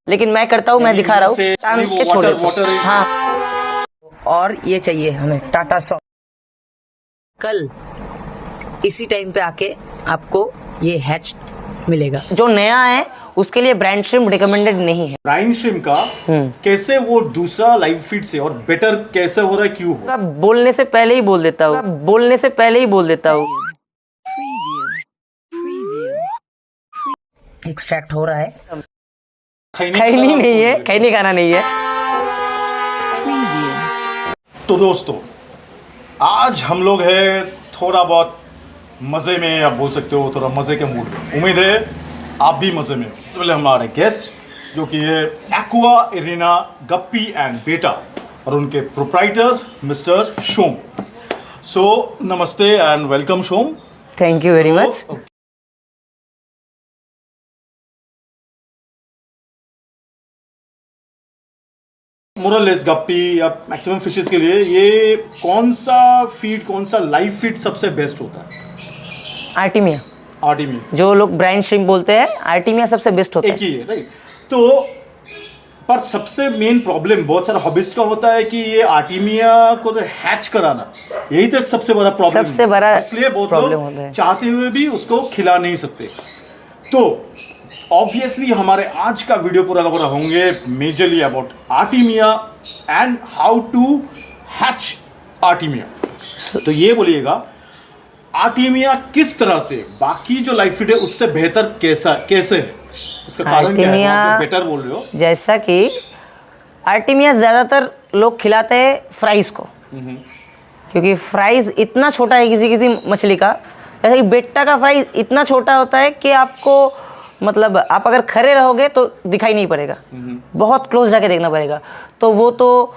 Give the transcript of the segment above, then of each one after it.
लेकिन मैं करता हूँ, मैं दिखा रहा हूँ टांग के छोड़े वाटर हाँ। और ये चाहिए हमें टाटा सॉस। कल इसी टाइम पे आके आपको ये हैच मिलेगा। जो नया है उसके लिए ब्रांड श्रिम्प रिकमेंडेड नहीं है। ब्राइन श्रिम्प का कैसे वो दूसरा लाइव फीड से और बेटर कैसे हो रहा है, क्यों हो? बोलने से पहले ही बोल देता हूँ, बोलने से पहले ही बोल देता हूँ। एक्सट्रैक्ट हो रहा है, खैनी नहीं है, खैनी खाना नहीं है। तो दोस्तों, आज हम लोग हैं थोड़ा बहुत मज़े में, आप बोल सकते हो थोड़ा मज़े के मूड में। उम्मीद है आप भी मज़े में हो। तो पहले हमारे गेस्ट जो कि है एक्वा एरिना गप्पी एंड बेटा और उनके प्रोप्राइटर मिस्टर शोम। सो नमस्ते and welcome Shom. Thank you very much. मोरलेस गप्पी या मैक्सिमम फिशेस के लिए ये कौन सा फीड, कौन सा लाइव फीड सबसे बेस्ट होता है? आर्टिमिया। आर्टिमिया, जो लोग ब्रांड श्रिम्प बोलते हैं, आर्टिमिया सबसे बेस्ट होता एक ही है, राइट? तो पर सबसे मेन प्रॉब्लम बहुत सारा हॉबिस्ट का होता है कि ये आर्टिमिया को जो हैच कराना, यही तो एक सबसे बड़ा प्रॉब्लम, सबसे बड़ा इसलिए बहुत प्रॉब्लम लोग होता है। चाहते हुए भी उसको खिला नहीं सकते। तो ऑब्वियसली हमारे आज का वीडियो पूरा का पूरा होंगे majorly about artemia and how to hatch artemia. तो ये बोलिएगा आर्टिमिया किस तरह से बाकी जो लाइफ फीड है उससे बेहतर कैसे है, उसका कारण क्या है? आप बेटर बोल रहे हो। जैसा कि आर्टिमिया ज़्यादातर लोग खिलाते हैं फ्राइज को, क्योंकि फ्राइज इतना छोटा है किसी किसी मछली का। जैसे कि बेटा का फ्राइज इतना छोटा होता है कि आपको मतलब आप अगर खड़े रहोगे तो दिखाई नहीं पड़ेगा, बहुत क्लोज जाके देखना पड़ेगा। तो वो तो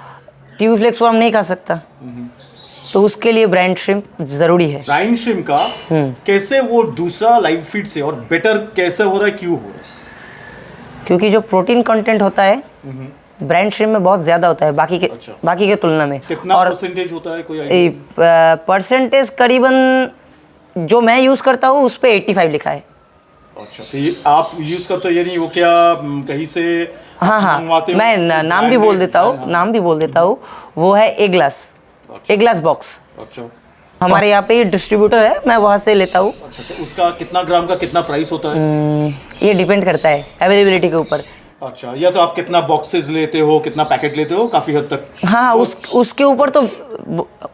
ट्यूब फ्लेक्स वर्म नहीं खा सकता, तो उसके लिए ब्रांड श्रिम्प जरूरी है। ब्राइन श्रिम्प का कैसे वो दूसरा लाइव फीड से और बेटर कैसे हो रहा है, क्यों हो रहा है? क्योंकि जो प्रोटीन कंटेंट होता है ब्रांड श्रिम्प में बहुत ज़्यादा होता है बाकी के तुलना में। कितना और परसेंटेज होता है, कोई आइडिया? परसेंटेज करीबन जो मैं यूज़ करता हूँ उस पर 85 लिखा है। अच्छा, तो ये आप यूज करते हो, ये नहीं वो क्या कहीं से हाँ, मंगवाते हो? मैं नाम भी बोल देता हूँ, नाम भी बोल देता हूँ। वो है ए ग्लास बॉक्स। अच्छा, हमारे यहाँ पे डिस्ट्रीब्यूटर है, मैं वहाँ से लेता हूँ। अच्छा, तो उसका कितना ग्राम का कितना प्राइस होता है? ये डिपेंड करता है अवेलेबिलिटी के ऊपर। अच्छा, या तो आप कितना बॉक्सेस लेते हो, कितना पैकेट लेते हो, काफी हद तक। हाँ, उसके ऊपर तो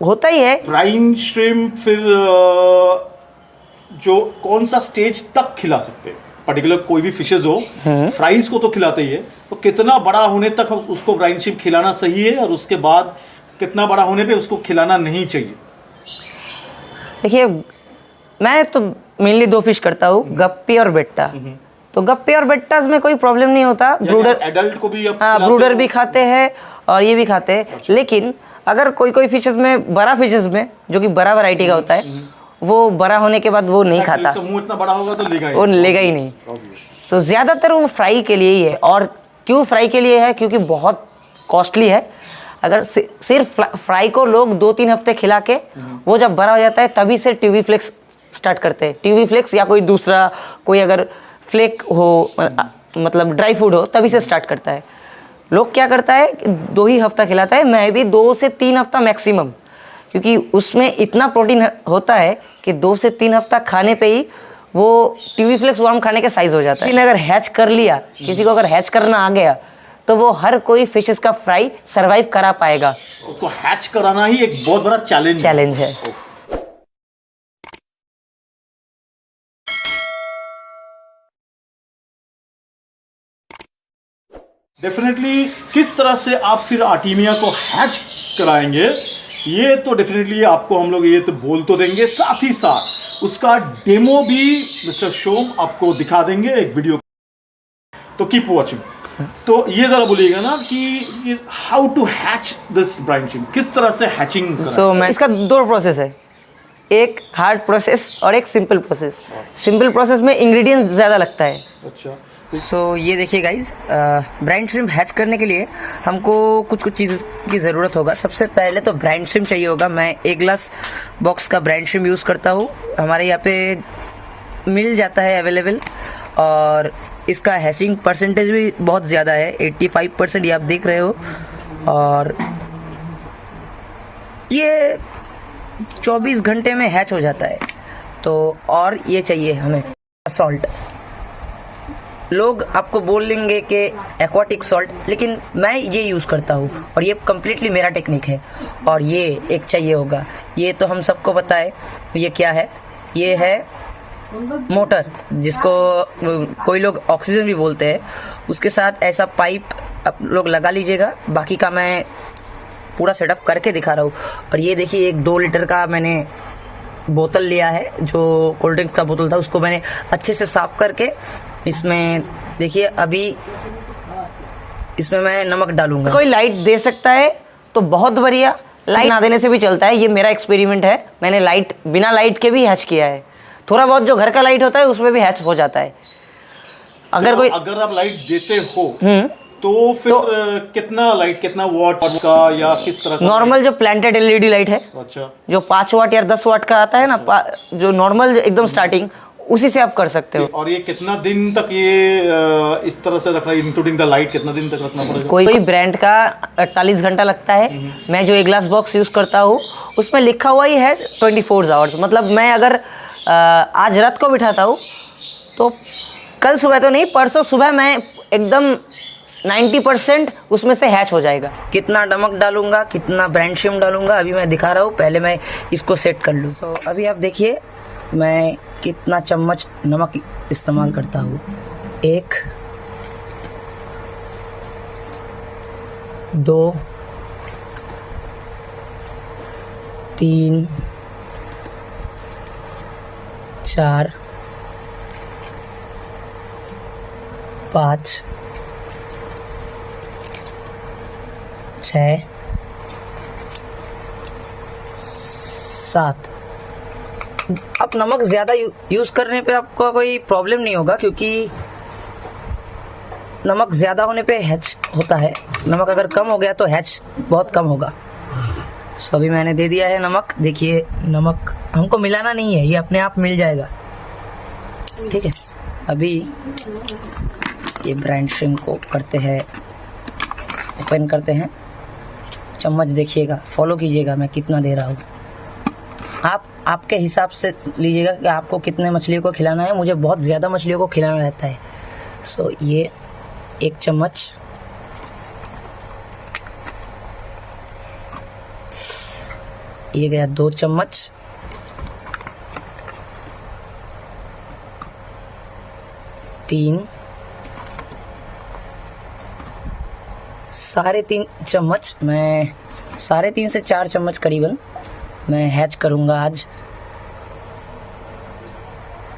होता ही है। ब्राइन श्रिम्प फिर जो कौन सा स्टेज तक खिला सकते हैं? पर्टिकुलर कोई भी फिशेज हो, फ्राइज को तो खिलाते ही है, तो कितना बड़ा होने तक उसको ब्राइन श्रिम्प खिलाना सही है और उसके बाद कितना बड़ा होने पे उसको खिलाना नहीं चाहिए? देखिए, मैं तो मेनली 2 फिश करता हूँ, गप्पी और बेट्टा। तो गप्पी और बेट्टास में कोई प्रॉब्लम नहीं होता। ब्रूडर एडल्ट को भी ब्रूडर भी खाते हैं और ये भी खाते हैं। अच्छा। लेकिन अगर कोई फिशेस में, बड़ा फिशेस में जो कि बड़ा वैरायटी का होता है, वो बड़ा होने के बाद वो नहीं खाता, तो मुंह इतना बड़ा होगा तो वो लेगा ही नहीं। तो ज़्यादातर वो फ्राई के लिए ही है। और क्यों फ्राई के लिए है? क्योंकि बहुत कॉस्टली है। अगर सिर्फ फ्राई को लोग 2-3 हफ्ते खिला के वो जब बड़ा हो जाता है तभी से ट्यूबी फ्लेक्स स्टार्ट करते हैं। ट्यूबी फ्लेक्स या कोई दूसरा कोई अगर फ्लेक हो, मतलब ड्राई फूड हो, तभी से स्टार्ट करता है। लोग क्या करता है, 2 ही हफ्ता खिलाता है, मैं भी 2 से 3 हफ्ता मैक्सिमम, क्योंकि उसमें इतना प्रोटीन होता है कि 2 से 3 हफ्ता खाने पे ही वो ट्यूबी फ्लेक्स वर्म खाने के साइज हो जाता है। किसी ने अगर हैच कर लिया, किसी को अगर हैच करना आ गया, तो वो हर कोई फिशेस का फ्राई सरवाइव करा पाएगा। उसको हैच कराना ही एक बहुत बड़ा चैलेंज है। डेफिनेटली किस तरह से आप फिर आर्टिमिया को हैच कराएंगे, ये तो डेफिनेटली आपको हम लोग ये तो बोल तो देंगे, साथ ही साथ उसका डेमो भी मिस्टर शोम आपको दिखा देंगे एक वीडियो। तो कीप वॉचिंग। तो ये जरा बोलिएगा ना कि how to hatch this brine shrimp, किस तरह से हैचिंग? मैं इसका 2 प्रोसेस है, एक हार्ड प्रोसेस और एक सिंपल प्रोसेस। सिंपल प्रोसेस में इंग्रेडिएंट्स ज़्यादा लगता है। अच्छा, ये देखिए गाइज, ब्राइन श्रिम्प हैच करने के लिए हमको कुछ चीज़ की ज़रूरत होगा। सबसे पहले तो ब्राइन श्रिम्प चाहिए होगा। मैं ए ग्लास बॉक्स का ब्राइन श्रिम्प यूज़ करता हूँ, हमारे यहाँ पे मिल जाता है अवेलेबल। और इसका हैचिंग परसेंटेज भी बहुत ज़्यादा है, 85% ये आप देख रहे हो। और ये 24 घंटे में हैच हो जाता है। तो और ये चाहिए हमें सॉल्ट। लोग आपको बोलेंगे कि एक्वाटिक सॉल्ट, लेकिन मैं ये यूज़ करता हूँ और ये कम्प्लीटली मेरा टेक्निक है। और ये एक चाहिए होगा, ये तो हम सबको पता है ये क्या है। ये है मोटर, जिसको कोई लोग ऑक्सीजन भी बोलते हैं। उसके साथ ऐसा पाइप आप लोग लगा लीजिएगा। बाकी का मैं पूरा सेटअप करके दिखा रहा हूँ। और ये देखिए, एक 2 लीटर का मैंने बोतल लिया है, जो कोल्ड ड्रिंक का बोतल था, उसको मैंने अच्छे से साफ करके इसमें देखिए अभी इसमें मैं नमक डालूंगा। कोई लाइट दे सकता है तो बहुत बढ़िया, लाइट ना देने से भी चलता है। ये मेरा एक्सपेरिमेंट है, मैंने लाइट बिना लाइट के भी हैच किया है। थोड़ा बहुत जो घर का लाइट होता है उसमें भी हैच हो जाता है। अगर आप लाइट देते हो तो फिर कितना लाइट, कितना वाट का या किस तरह का? नॉर्मल जो प्लांटेड एलईडी लाइट है, अच्छा, जो 5 वाट या 10 वाट का आता है ना, जो नॉर्मल एकदम स्टार्टिंग, उसी से आप कर सकते हो। और ये कितना दिन तक ये इस तरह से रखना, इंक्लूडिंग द लाइट, कितना दिन तक रखना पड़ेगा? कोई ब्रांड का 48 घंटा लगता है। मैं जो एक ग्लास बॉक्स यूज़ करता हूँ उसमें लिखा हुआ ही है 24 आवर्स। मतलब मैं अगर आज रात को बिठाता हूँ तो कल सुबह तो नहीं, परसों सुबह मैं एकदम 90% उसमें से हैच हो जाएगा। कितना नमक डालूंगा, कितना ब्रांडशिम डालूंगा, अभी मैं दिखा रहा हूँ। पहले मैं इसको सेट कर लूँ। तो अभी आप देखिए मैं कितना चम्मच नमक इस्तेमाल करता हूँ। 1 2 3 4 5 6 7। अब नमक ज़्यादा यूज़ करने पे आपका कोई प्रॉब्लम नहीं होगा, क्योंकि नमक ज़्यादा होने पे हैच होता है। नमक अगर कम हो गया तो हैच बहुत कम होगा। सो अभी मैंने दे दिया है नमक। देखिए, नमक हमको मिलाना नहीं है, ये अपने आप मिल जाएगा। ठीक है, अभी ये ब्रांडशिम को करते हैं, ओपन करते हैं। चम्मच देखिएगा, फॉलो कीजिएगा मैं कितना दे रहा हूँ। आप आपके हिसाब से लीजिएगा कि आपको कितने मछलियों को खिलाना है। मुझे बहुत ज़्यादा मछलियों को खिलाना रहता है। सो ये 1 चम्मच, ये गया 2 चम्मच, 3, 3.5 चम्मच। मैं 3.5 से 4 चम्मच करीबन मैं हैच करूँगा आज।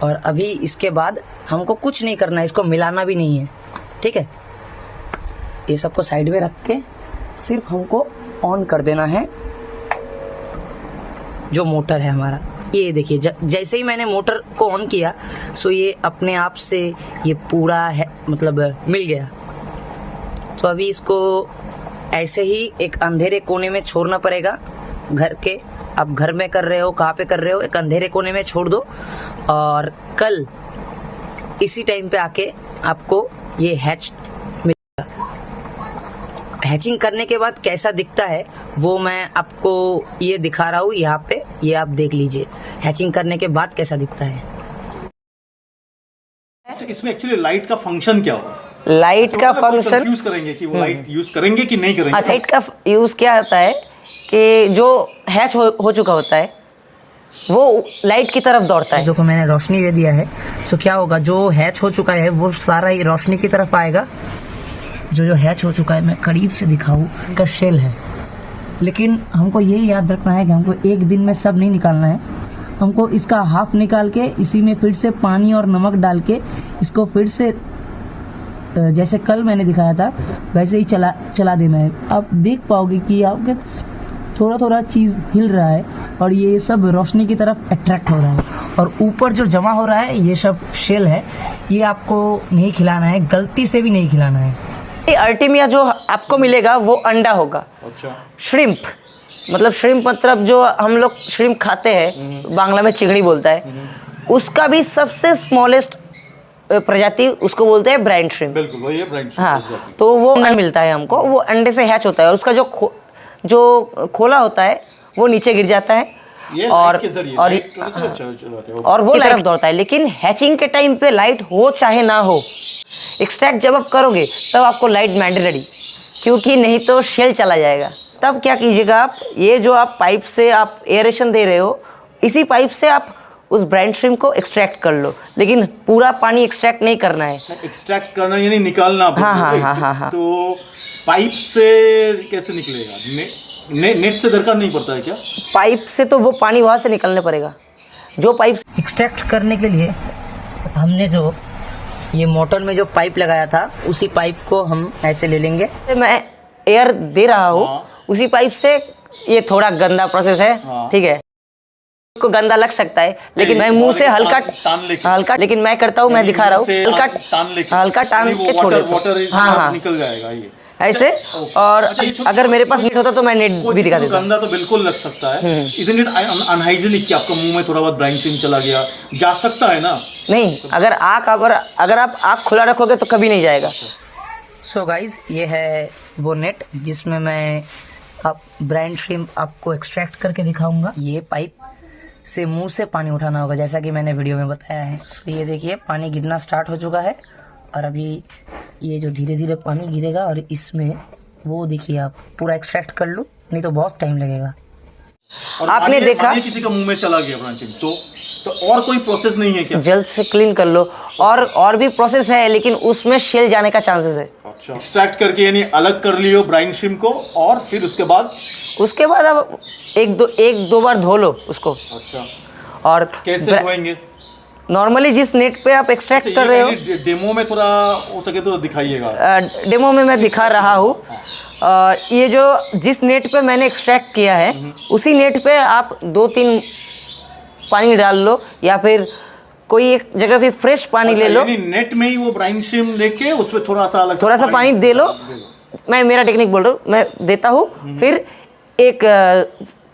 और अभी इसके बाद हमको कुछ नहीं करना है, इसको मिलाना भी नहीं है। ठीक है, ये सबको साइड में रख के सिर्फ हमको ऑन कर देना है जो मोटर है हमारा। ये देखिए, जैसे ही मैंने मोटर को ऑन किया सो ये अपने आप से ये पूरा है, मतलब मिल गया। तो अभी इसको ऐसे ही एक अंधेरे कोने में छोड़ना पड़ेगा घर के। आप घर में कर रहे हो, कहाँ पे कर रहे हो, एक अंधेरे कोने में छोड़ दो। और कल इसी टाइम पे आके आपको ये हैच मिलेगा। हैचिंग करने के बाद कैसा दिखता है वो मैं आपको ये दिखा रहा हूँ यहाँ पे। ये आप देख लीजिए हैचिंग करने के बाद कैसा दिखता है। इसमें एक्चुअली लाइट का फंक्शन क्या होगा? लाइट का फंक्शन यूज करेंगे कि वो लाइट यूज करेंगे कि नहीं करेंगे? अच्छा, लाइट का यूज़ क्या होता है कि जो हैच हो चुका होता है वो लाइट की तरफ दौड़ता है। देखो, मैंने रोशनी दे दिया है। सो क्या होगा, जो हैच हो चुका है वो सारा ही रोशनी की तरफ आएगा। जो हैच हो चुका है, मैं करीब से दिखाऊं, का शेल है। लेकिन हमको ये याद रखना है कि हमको एक दिन में सब नहीं निकालना है। हमको इसका हाफ निकाल के इसी में फिर से पानी और नमक डाल के इसको फिर से जैसे कल मैंने दिखाया था वैसे ही चला देना है। आप देख पाओगे कि आपके थोड़ा थोड़ा चीज़ हिल रहा है और ये सब रोशनी की तरफ अट्रैक्ट हो रहा है। और ऊपर जो जमा हो रहा है ये सब शेल है, ये आपको नहीं खिलाना है, गलती से भी नहीं खिलाना है। अर्टिमिया जो आपको मिलेगा वो अंडा होगा। अच्छा, श्रिम्प मतलब जो हम लोग श्रिम्प खाते हैं, बांग्ला में चिंगड़ी बोलता है, उसका भी सबसे स्मॉलेस्ट प्रजाति उसको बोलते हैं ब्राइन श्रिम्प। बिल्कुल वही है ब्राइन। हाँ, तो वो अंडा मिलता है हमको, वो अंडे से हैच होता है और उसका जो खोला होता है वो नीचे गिर जाता है और वो तरफ दौड़ता है। लेकिन हैचिंग के टाइम पे लाइट हो चाहे ना हो, एक्सट्रैक्ट जब आप करोगे तब आपको लाइट मैंडेटरी, क्योंकि नहीं तो शेल चला जाएगा। तब क्या कीजिएगा आप, ये जो आप पाइप से आप एयरेशन दे रहे हो, इसी पाइप से आप उस ब्राइन श्रिम्प को एक्सट्रैक्ट कर लो, लेकिन पूरा पानी एक्सट्रैक्ट नहीं करना है। एक्सट्रैक्ट करना यानी निकालना। हाँ। तो पाइप से कैसे निकलेगा? नेट से दरकार नहीं पड़ता है क्या? पाइप से तो वो पानी वहाँ से निकलने पड़ेगा। जो पाइप एक्सट्रैक्ट करने के लिए हमने जो ये मोटर में जो पाइप लगाया था, उसी पाइप को हम ऐसे ले लेंगे। मैं एयर दे रहा हूँ उसी पाइप से। ये थोड़ा गंदा प्रोसेस है, ठीक है, को गंदा लग सकता है, लेकिन मैं मुंह से हल्का लेकिन मैं करता हूँ, मैं दिखा रहा हूँ, हल्का टान के छोड़ देता हूँ। हाँ, निकल जाएगा ये ऐसे। और अगर मेरे पास नेट होता तो मैं नेट भी दिखा देता। गंदा तो बिल्कुल लग सकता है। इसलिए अनहाइजीनिक कि आपका मुंह में थोड़ा बहुत ब्राइन श्रिम्प चला गया, जा सकता है ना? नहीं, अगर आप आँख खुला रखोगे तो कभी नहीं जाएगा। सो गाइज, ये है वो नेट जिसमें मैं आप ब्राइन श्रिम्प आपको एक्सट्रैक्ट करके दिखाऊंगा। ये पाइप से मुंह से पानी उठाना होगा, जैसा कि मैंने वीडियो में बताया है। तो ये देखिए पानी गिरना स्टार्ट हो चुका है और अभी ये जो धीरे धीरे पानी गिरेगा और इसमें वो देखिए आप पूरा एक्सट्रैक्ट कर लो, नहीं तो बहुत टाइम लगेगा। और आपने देखा किसी का मुंह में चला गया ब्राइन श्रिम्प, तो और कोई प्रोसेस नहीं है क्या? जल्द से क्लीन कर लो। और भी प्रोसेस है, लेकिन उसमें शेल जाने का चांसेस है। अच्छा, एक्सट्रैक्ट करके यानी अलग कर लियो ब्राइन श्रिम्प को, और फिर उसके बाद अब एक दो बार धो लो उसको। अच्छा, और कैसे धोएंगे? नॉर्मली जिस नेट पे आप एक्सट्रैक्ट कर रहे हो, डेमो में थोड़ा हो सके तो दिखाइएगा। डेमो में मैं दिखा रहा हूँ। ये जो जिस नेट पे मैंने एक्सट्रैक्ट किया है, उसी नेट पे आप 2-3 पानी डाल लो, या फिर कोई एक जगह भी फ्रेश पानी ले लो। नेट में ही वो ब्राइन श्रिम्प लेके उसमें थोड़ा सा पानी दे लो। मैं मेरा टेक्निक बोल रहा हूँ, मैं देता हूँ। फिर एक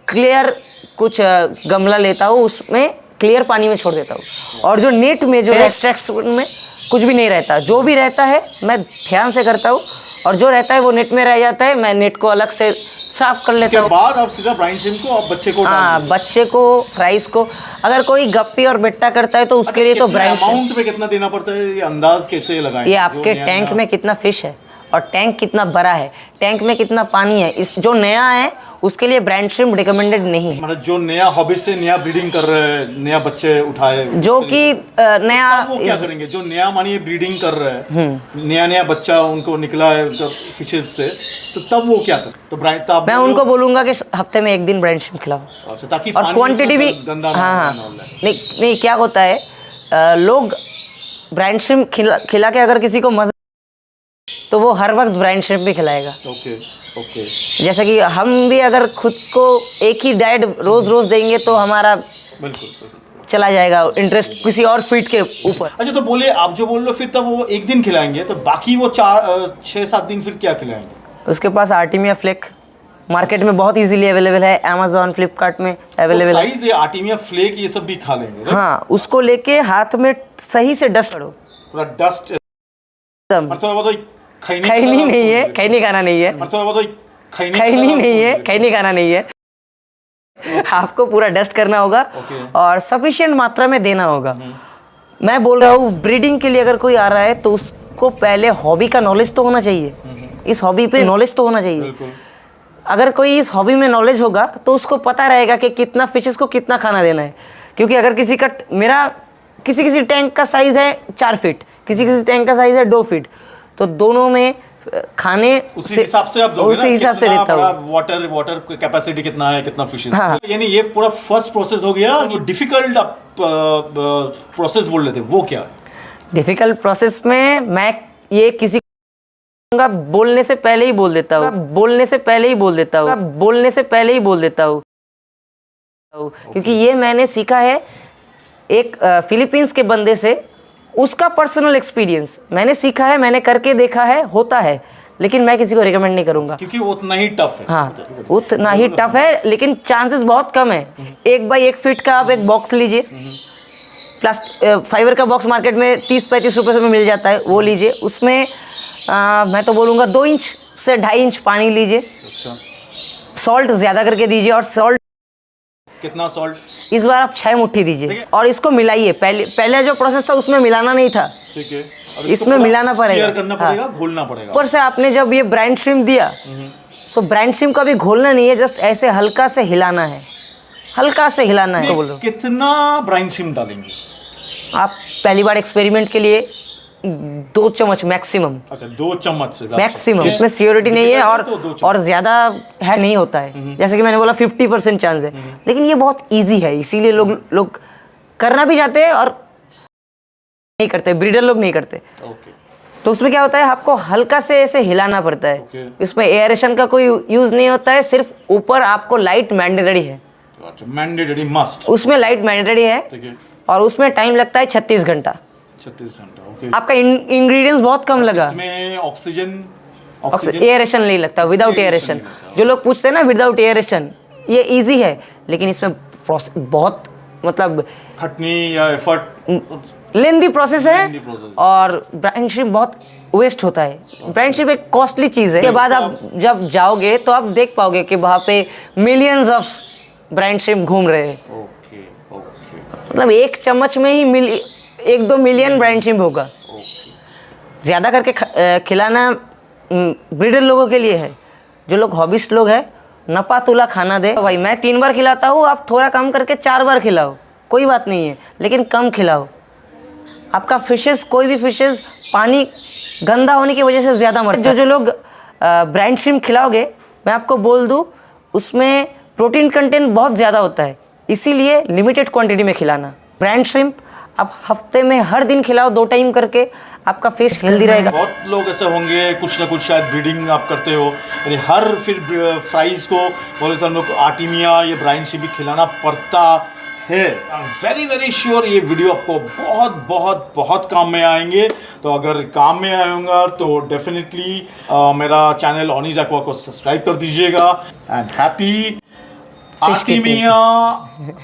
क्लियर कुछ गमला लेता हूँ, उसमें क्लियर पानी में छोड़ देता हूँ। और जो नेट में जो एक्सट्रैक्शन में कुछ भी नहीं रहता, जो भी रहता है मैं ध्यान से करता हूँ, और जो रहता है वो नेट में रह जाता है। मैं नेट को अलग से साफ कर लेता हूँ। बाद आप सीधा ब्राइन श्रिम्प को आप बच्चे को, हाँ, बच्चे को, फ्राइज को। अगर कोई गप्पी और बेट्टा करता है तो उसके लिए तो ब्राइन अमाउंट में कितना देना पड़ता है, ये अंदाज कैसे लगाएं? ये आपके टैंक में कितना फिश है और टैंक कितना बड़ा है, टैंक में कितना पानी है, इस जो नया है उसके लिए ब्राइन श्रिम्प रिकमेंडेड नहीं है। मतलब जो नया हॉबी से नया ब्रीडिंग कर रहे हैं, नया बच्चे उठाए, जो कि नया, वो क्या करेंगे? जो नया मानिए ब्रीडिंग कर रहे हैं, नया बच्चा उनको निकला है फिशेस से, तो तब वो क्या करें? तो मैं उनको बोलूंगा कि हफ्ते में 1 दिन ब्राइन श्रिम्प खिलाओ। अच्छा, ताकि और क्वांटिटी भी गंदा हाँ नहीं क्या होता है, लोग ब्राइन श्रिम्प खिला के अगर किसी को मजा, तो वो हर वक्त ब्राइन श्रिम्प भी खिलाएगा। ओके। जैसा कि हम भी अगर खुद को एक ही डाइट रोज देंगे तो हमारा बिल्कुल चला जाएगा इंटरेस्ट किसी और फीड के ऊपर। अच्छा, तो बोले आप जो बोल रहे हो, फिर तब वो 1 दिन खिलाएंगे, तो बाकी वो 6-7 दिन फिर क्या खिलाएंगे? उसके पास आर्टिमिया फ्लेक मार्केट में बहुत इजीली अवेलेबल है, अमेजोन, फ्लिपकार्ट में अवेलेबल है। ये आर्टिमिया फ्लेक ये सब भी खा लेंगे? हाँ, उसको लेके हाथ में सही से डस्ट करो, पूरा डस्ट एकदम। थोड़ा बहुत खैनी नहीं है, खैनी खाना नहीं है, थोड़ा बहुत खैनी नहीं है, खैनी खाना नहीं है। आपको पूरा डस्ट करना होगा और सफिशिएंट मात्रा में देना होगा। मैं बोल रहा हूँ, ब्रीडिंग के लिए अगर कोई आ रहा है तो उसको पहले हॉबी का नॉलेज तो होना चाहिए, इस हॉबी पे नॉलेज तो होना चाहिए। अगर कोई इस हॉबी में नॉलेज होगा तो उसको पता रहेगा कि कितना फिशेस को कितना खाना देना है। क्योंकि अगर किसी टैंक का साइज है 4 फीट, किसी टैंक का साइज है 2 फीट, तो दोनों में खाने उसी हिसाब से आप दोगे, उसी हिसाब से देता हूँ। वाटर कैपेसिटी कितना है, कितना फिश है। हाँ। यानी ये पूरा फर्स्ट प्रोसेस हो गया। जो डिफिकल्ट प्रोसेस बोल रहे थे वो क्या? डिफिकल्ट प्रोसेस में मैं ये किसी बोलने से पहले ही बोल देता हूँ, क्योंकि ये मैंने सीखा है एक फिलीपींस के बंदे से, उसका पर्सनल एक्सपीरियंस मैंने सीखा है, मैंने करके देखा है, होता है, लेकिन मैं किसी को रिकमेंड नहीं करूंगा क्योंकि वो उतना ही टफ है। हाँ, उतना ही टफ है, लेकिन चांसेस बहुत कम है। 1 बाई 1 फीट का आप एक बॉक्स लीजिए, फाइबर का बॉक्स मार्केट में 30-35 रुपये में मिल जाता है, वो लीजिए। उसमें मैं तो बोलूँगा 2 इंच से 2.5 इंच पानी लीजिए। अच्छा, सॉल्ट ज़्यादा करके दीजिए, और सॉल्ट कितना सॉल्ट? इस बार आप 6 मुट्ठी दीजिए और इसको मिलाइए। पहले जो प्रोसेस था उसमें मिलाना नहीं था, ठीक है। और इसमें मिलाना पड़ेगा, करना पड़ेगा, घोलना पड़ेगा। ऊपर से आपने जब ये ब्रांड श्रिम्प दिया, सो ब्रांड श्रिम्प का भी घोलना नहीं है, जस्ट ऐसे हल्का से हिलाना है, हल्का से हिलाना है। तो बोलो कितना ब्राइन श्रिम्प डालेंगे आप? पहली बार एक्सपेरिमेंट के लिए 2 चम्मच मैक्सिमम। अच्छा, 2 चम्मच से मैक्सिमम। इसमें सियोरिटी नहीं है और ज़्यादा है नहीं होता है। जैसे कि मैंने बोला 50% चांस है, लेकिन ये बहुत इजी है, इसीलिए लोग करना भी चाहते हैं और नहीं करते, ब्रीडर लोग नहीं करते। तो उसमें क्या होता है, आपको हल्का से ऐसे हिलाना पड़ता है। इसमें एयरेशन का कोई यूज़ नहीं होता है, सिर्फ ऊपर आपको लाइट मैंडेटरी है। मैंडेटरी मस्ट, उसमें लाइट मैंडेटरी है और उसमें टाइम लगता है 36 घंटा। 36 घंटा, ओके। आपका इंग्रेडिएंट्स बहुत कम लगा। इसमें ऑक्सीजन एयरेशन नहीं लगता, विदाउट एयरेशन। जो लोग पूछते हैं ना विदाउट एयरेशन, ये इजी है, लेकिन इसमें प्रोसेस बहुत मतलब खटनी या एफर्ट, लेंदी प्रोसेस है, और ब्रांड श्रिम्प बहुत वेस्ट होता है। ब्रांड श्रिम्प एक कॉस्टली चीज़ है। के बाद आप जब जाओगे तो आप देख पाओगे कि वहाँ पे मिलियंस ऑफ ब्रांड श्रिम्प घूम रहे हैं। मतलब 1 चम्मच में ही 1-2 मिलियन ब्रांड श्रिम्प होगा। ज़्यादा करके खिलाना ब्रीडर लोगों के लिए है। जो लोग हॉबिस्ट लोग हैं, नपा तुला खाना दे भाई। मैं 3 बार खिलाता हूँ, आप थोड़ा कम करके 4 बार खिलाओ, कोई बात नहीं है, लेकिन कम खिलाओ। आपका फिशेस, कोई भी फिशेस पानी गंदा होने की वजह से ज़्यादा मरते हैं। जो लोग ब्रांड श्रिम्प खिलाओगे, मैं आपको बोल दूँ, उसमें प्रोटीन कंटेंट बहुत ज़्यादा होता है, इसीलिए लिमिटेड क्वांटिटी में खिलाना। ब्रांड श्रिम्प आप हफ्ते में हर दिन खिलाओ, 2 टाइम करके, आपका फिश हेल्दी रहेगा। बहुत लोग ऐसे होंगे, कुछ ना कुछ शायद ब्रीडिंग आप करते हो, यानी हर फिर फ्राइज को बोले तो हम लोग आर्टिमिया या ब्राइन श्रिम्प भी खिलाना पड़ता है। वेरी वेरी श्योर ये वीडियो आपको बहुत बहुत बहुत काम में आएंगे। तो अगर काम में आएगा तो डेफिनेटली मेरा चैनल ऑनीज एक्वा को सब्सक्राइब कर दीजिएगा। And happy artemia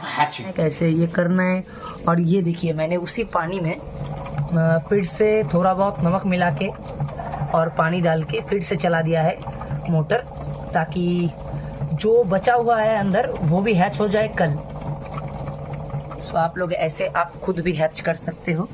hatching. कैसे ये करना है, और ये देखिए मैंने उसी पानी में फिर से थोड़ा बहुत नमक मिला के और पानी डाल के फिर से चला दिया है मोटर, ताकि जो बचा हुआ है अंदर वो भी हैच हो जाए कल। सो आप लोग ऐसे आप खुद भी हैच कर सकते हो।